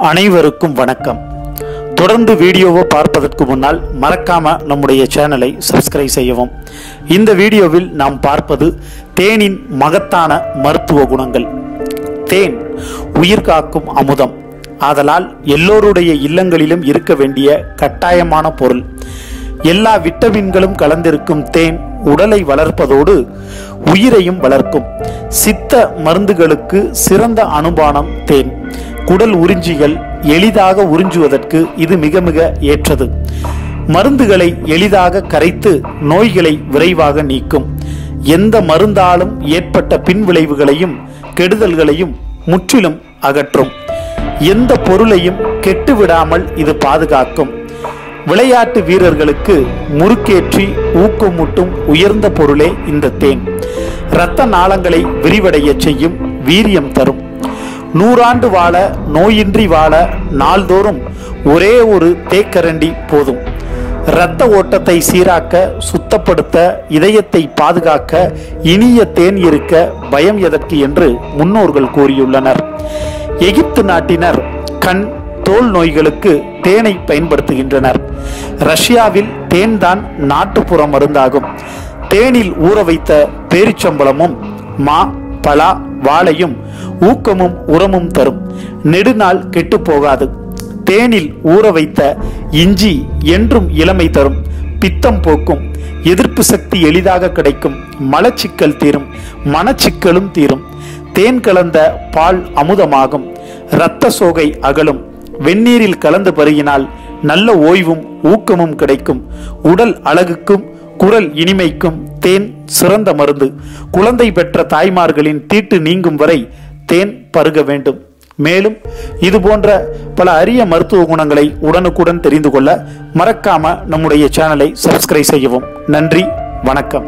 அனைவருக்கும் வணக்கம். தொடர்ந்து வீடியோவை பார்ப்பதற்கு முன்னால் மறக்காம நம்முடைய சேனலை சப்ஸ்கிரைப் செய்யவும். இந்த வீடியோவில் நாம் பார்ப்பது தேனின் மகத்தான மருத்துவ குணங்கள். தேன் உயிர் காக்கும் அமுதம். ஆதலால் எல்லோருடைய இல்லங்களிலும் இருக்க வேண்டிய கட்டாயமான பொருள். எல்லா விட்டமின்களும் கலந்திருக்கும் தேன் உடலை வளர்ப்பதோடு உயிரையும் வளர்க்கும். சித்த மருந்துகளுக்கு சிறந்த அனுபானம் தேன். குடல் உறிஞ்சிகள் எளிதாக உறிஞ்சுவதற்கு இது மிக மிக ஏற்றது. மருந்துகளை எளிதாக கரைத்து நோய்களை விரைவாக நீக்கும். எந்த மருந்தாலும் ஏற்பட்ட பின்விளைவுகளையும் கெடுதல்களையும் முற்றிலும் அகற்றும். எந்த பொருளையும் கெட்டுவிடாமல் இது பாதுகாக்கும். விளையாட்டு வீரர்களுக்கு முறுக்கேற்றி ஊக்கமூட்டும் உயர்ந்த பொருளே இந்த தேன். இரத்த நாளங்களை விரிவடைய செய்யும், வீரியம் தரும். 100 ஆண்டு வாழ, நோயின்றி வாழ நாள்தோறும் ஒரே ஒரு தேக்கரண்டி போதும். இரத்த ஓட்டத்தை சீராக்க, சுத்தப்படுத்த, இதயத்தை பாதுகாக்க இனிய தேன் இருக்க பயம் எதற்கு என்று முன்னோர்கள் கூறியுள்ளனர். எகிப்து நாட்டினர் கண், தோல் நோய்களுக்கு தேனை பயன்படுத்துகின்றனர். ரஷ்யாவில் தேன் தான் நாட்டுப்புற மருந்தாகும். தேனில் ஊற வைத்த பேரிச்சம்பளமும் மா, பலா, வாழையும் ஊக்கமும் உரமும் தரும். நெடுநாள் கெட்டு போகாது. தேனில் ஊற வைத்த இஞ்சி என்றும் இளமை தரும். பித்தம் போக்கும். எதிர்ப்பு சக்தி எளிதாக கிடைக்கும். மலச்சிக்கல் தீரும். மனச்சிக்கலும் தீரும். தேன் கலந்த பால் அமுதமாகும். இரத்த சோகை அகலும். வெந்நீரில் கலந்து பருகினால் நல்ல ஓய்வும் ஊக்கமும் கிடைக்கும். உடல் அழகுக்கும் குரல் இனிமைக்கும் தேன் சிறந்த மருந்து. குழந்தை பெற்ற தாய்மார்களின் தீட்டு நீங்கும் வரை தேன் பருக வேண்டும். மேலும் இது போன்ற பல அரிய மருத்துவ குணங்களை உடனுக்குடன் தெரிந்து கொள்ள மறக்காம நம்முடைய சேனலை சப்ஸ்கிரைப் செய்யவும். நன்றி, வணக்கம்.